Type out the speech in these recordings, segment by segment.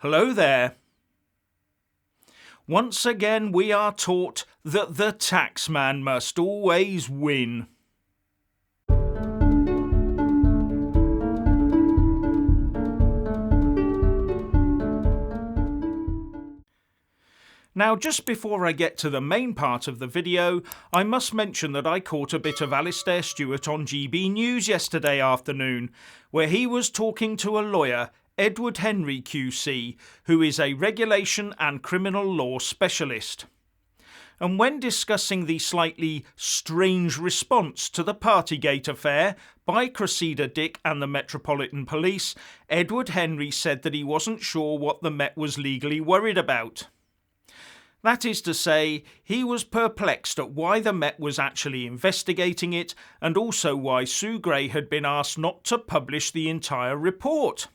Hello there. Once again we are taught that the taxman must always win. Now, just before I get to the main part of the video, I must mention that I caught a bit of Alistair Stewart on GB News yesterday afternoon, where he was talking to a lawyer, Edward Henry QC, who is a regulation and criminal law specialist. And when discussing the slightly strange response to the Partygate affair by Cressida Dick and the Metropolitan Police, Edward Henry said that he wasn't sure what the Met was legally worried about. That is to say, he was perplexed at why the Met was actually investigating it, and also why Sue Gray had been asked not to publish the entire report.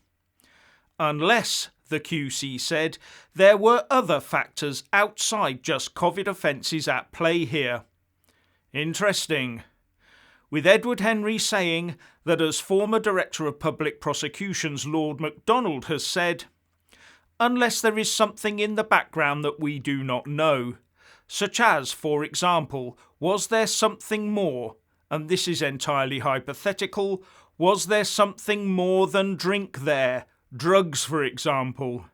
Unless, the QC said, there were other factors outside just COVID offences at play here. Interesting. With Edward Henry saying that, as former Director of Public Prosecutions Lord MacDonald has said, unless there is something in the background that we do not know, such as, for example, was there something more, and this is entirely hypothetical, was there something more than drink there, drugs for example?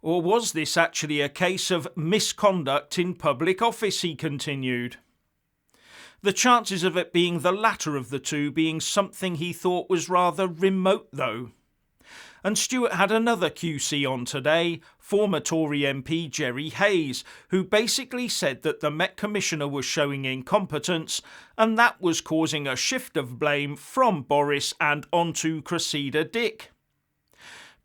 Or was this actually a case of misconduct in public office, he continued. The chances of it being the latter of the two being something he thought was rather remote though. And Stewart had another QC on today, former Tory MP Jerry Hayes, who basically said that the Met Commissioner was showing incompetence, and that was causing a shift of blame from Boris and onto Cressida Dick.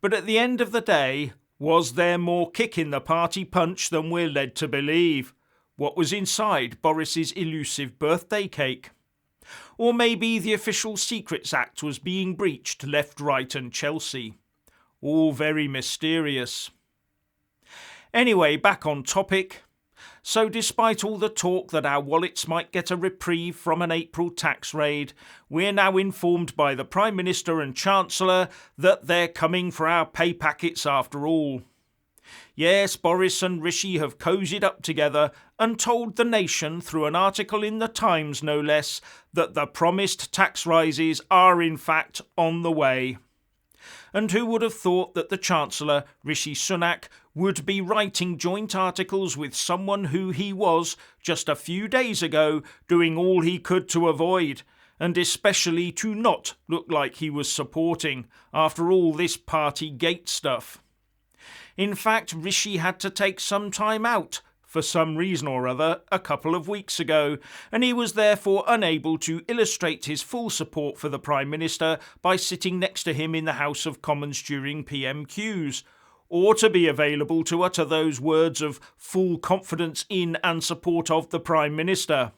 But at the end of the day, was there more kick in the party punch than we're led to believe? What was inside Boris's elusive birthday cake? Or maybe the Official Secrets Act was being breached left, right and Chelsea. All very mysterious. Anyway, back on topic. So despite all the talk that our wallets might get a reprieve from an April tax raid, we're now informed by the Prime Minister and Chancellor that they're coming for our pay packets after all. Yes, Boris and Rishi have cosied up together and told the nation through an article in the Times no less that the promised tax rises are in fact on the way. And who would have thought that the Chancellor, Rishi Sunak, would be writing joint articles with someone who he was, just a few days ago, doing all he could to avoid, and especially to not look like he was supporting, after all this Partygate stuff. In fact, Rishi had to take some time out, for some reason or other, a couple of weeks ago, and he was therefore unable to illustrate his full support for the Prime Minister by sitting next to him in the House of Commons during PMQs, or to be available to utter those words of full confidence in and support of the Prime Minister.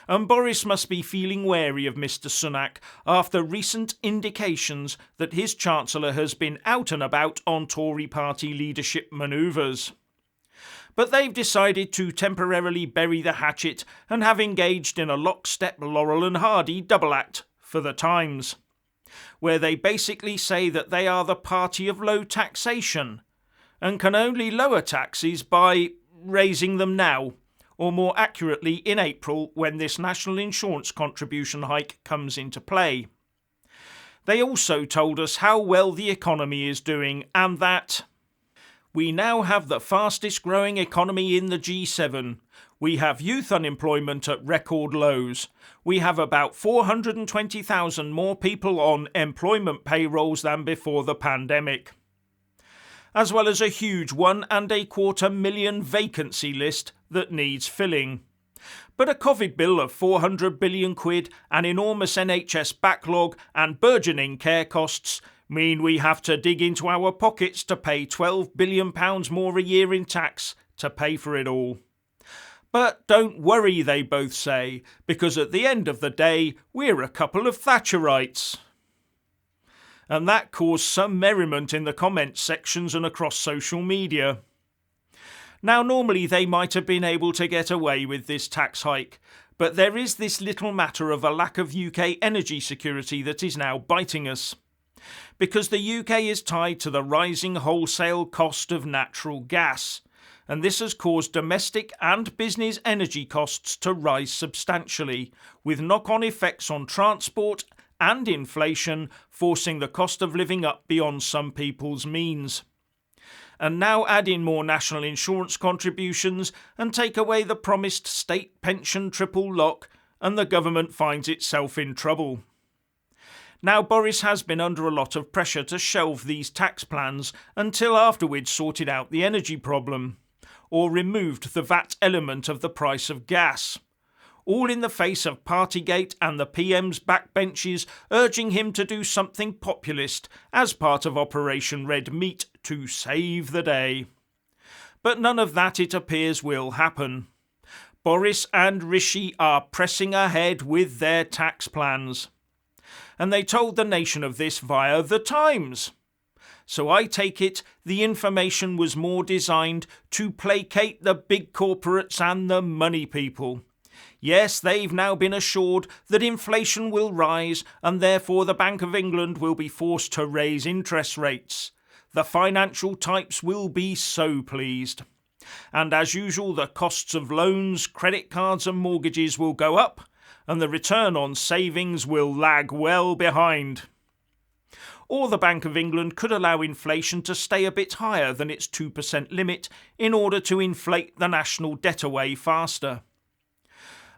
And Boris must be feeling wary of Mr Sunak after recent indications that his Chancellor has been out and about on Tory party leadership manoeuvres. But they've decided to temporarily bury the hatchet and have engaged in a lockstep Laurel and Hardy double act for the Times, where they basically say that they are the party of low taxation and can only lower taxes by raising them now, or more accurately in April when this national insurance contribution hike comes into play. They also told us how well the economy is doing and that we now have the fastest growing economy in the G7. We have youth unemployment at record lows. We have about 420,000 more people on employment payrolls than before the pandemic, as well as a huge 1.25 million vacancy list that needs filling. But a COVID bill of 400 billion quid, an enormous NHS backlog and burgeoning care costs mean we have to dig into our pockets to pay £12 billion more a year in tax to pay for it all. But don't worry, they both say, because at the end of the day, we're a couple of Thatcherites. And that caused some merriment in the comments sections and across social media. Now, normally they might have been able to get away with this tax hike, but there is this little matter of a lack of UK energy security that is now biting us. Because the UK is tied to the rising wholesale cost of natural gas, and this has caused domestic and business energy costs to rise substantially, with knock-on effects on transport and inflation, forcing the cost of living up beyond some people's means. And now add in more national insurance contributions and take away the promised state pension triple lock, and the government finds itself in trouble. Now, Boris has been under a lot of pressure to shelve these tax plans until after we'd sorted out the energy problem, or removed the VAT element of the price of gas. All in the face of Partygate and the PM's backbenches urging him to do something populist as part of Operation Red Meat to save the day. But none of that, it appears, will happen. Boris and Rishi are pressing ahead with their tax plans. And they told the nation of this via The Times. So I take it the information was more designed to placate the big corporates and the money people. Yes, they've now been assured that inflation will rise and therefore the Bank of England will be forced to raise interest rates. The financial types will be so pleased. And as usual, the costs of loans, credit cards and mortgages will go up, and the return on savings will lag well behind. Or the Bank of England could allow inflation to stay a bit higher than its 2% limit in order to inflate the national debt away faster.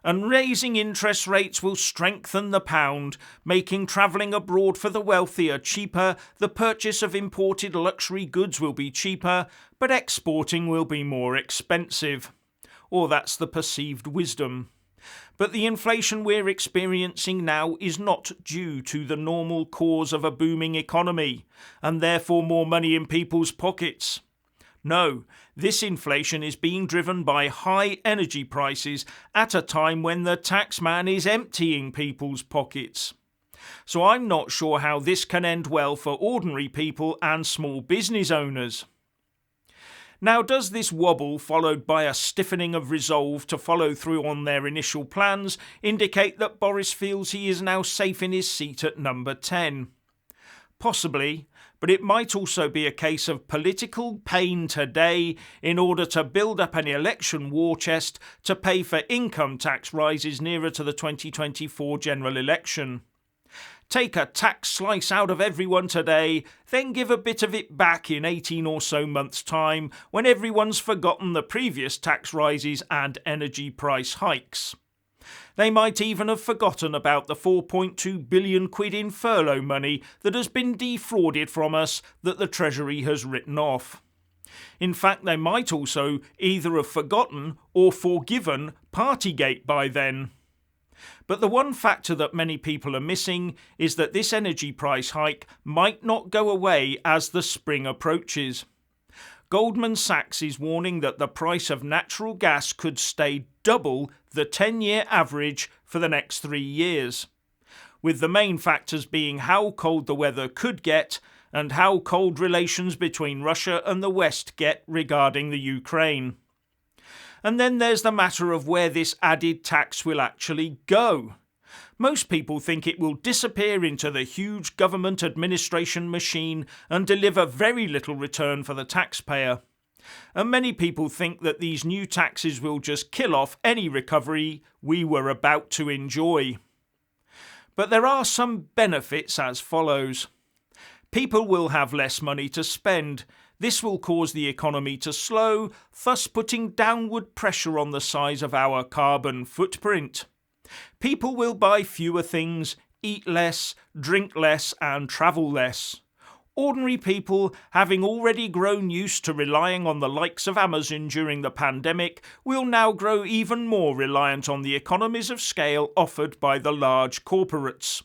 And raising interest rates will strengthen the pound, making travelling abroad for the wealthier cheaper, the purchase of imported luxury goods will be cheaper, but exporting will be more expensive. Or that's the perceived wisdom. But the inflation we're experiencing now is not due to the normal cause of a booming economy, and therefore more money in people's pockets. No, this inflation is being driven by high energy prices at a time when the taxman is emptying people's pockets. So I'm not sure how this can end well for ordinary people and small business owners. Now, does this wobble, followed by a stiffening of resolve to follow through on their initial plans, indicate that Boris feels he is now safe in his seat at number 10? Possibly, but it might also be a case of political pain today in order to build up an election war chest to pay for income tax rises nearer to the 2024 general election. Take a tax slice out of everyone today, then give a bit of it back in 18 or so months' time when everyone's forgotten the previous tax rises and energy price hikes. They might even have forgotten about the 4.2 billion quid in furlough money that has been defrauded from us that the Treasury has written off. In fact, they might also either have forgotten or forgiven Partygate by then. But the one factor that many people are missing is that this energy price hike might not go away as the spring approaches. Goldman Sachs is warning that the price of natural gas could stay double the 10-year average for the next 3 years, with the main factors being how cold the weather could get and how cold relations between Russia and the West get regarding the Ukraine. And then there's the matter of where this added tax will actually go. Most people think it will disappear into the huge government administration machine and deliver very little return for the taxpayer. And many people think that these new taxes will just kill off any recovery we were about to enjoy. But there are some benefits as follows. People will have less money to spend. This will cause the economy to slow, thus putting downward pressure on the size of our carbon footprint. People will buy fewer things, eat less, drink less and travel less. Ordinary people, having already grown used to relying on the likes of Amazon during the pandemic, will now grow even more reliant on the economies of scale offered by the large corporates.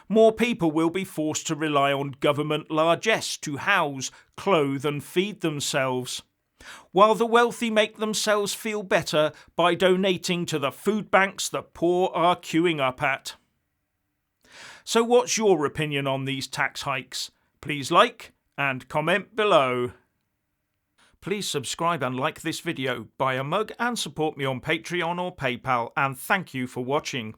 More people will be forced to rely on government largesse to house, clothe and feed themselves, while the wealthy make themselves feel better by donating to the food banks the poor are queuing up at. So what's your opinion on these tax hikes? Please like and comment below. Please subscribe and like this video, buy a mug and support me on Patreon or PayPal, and thank you for watching.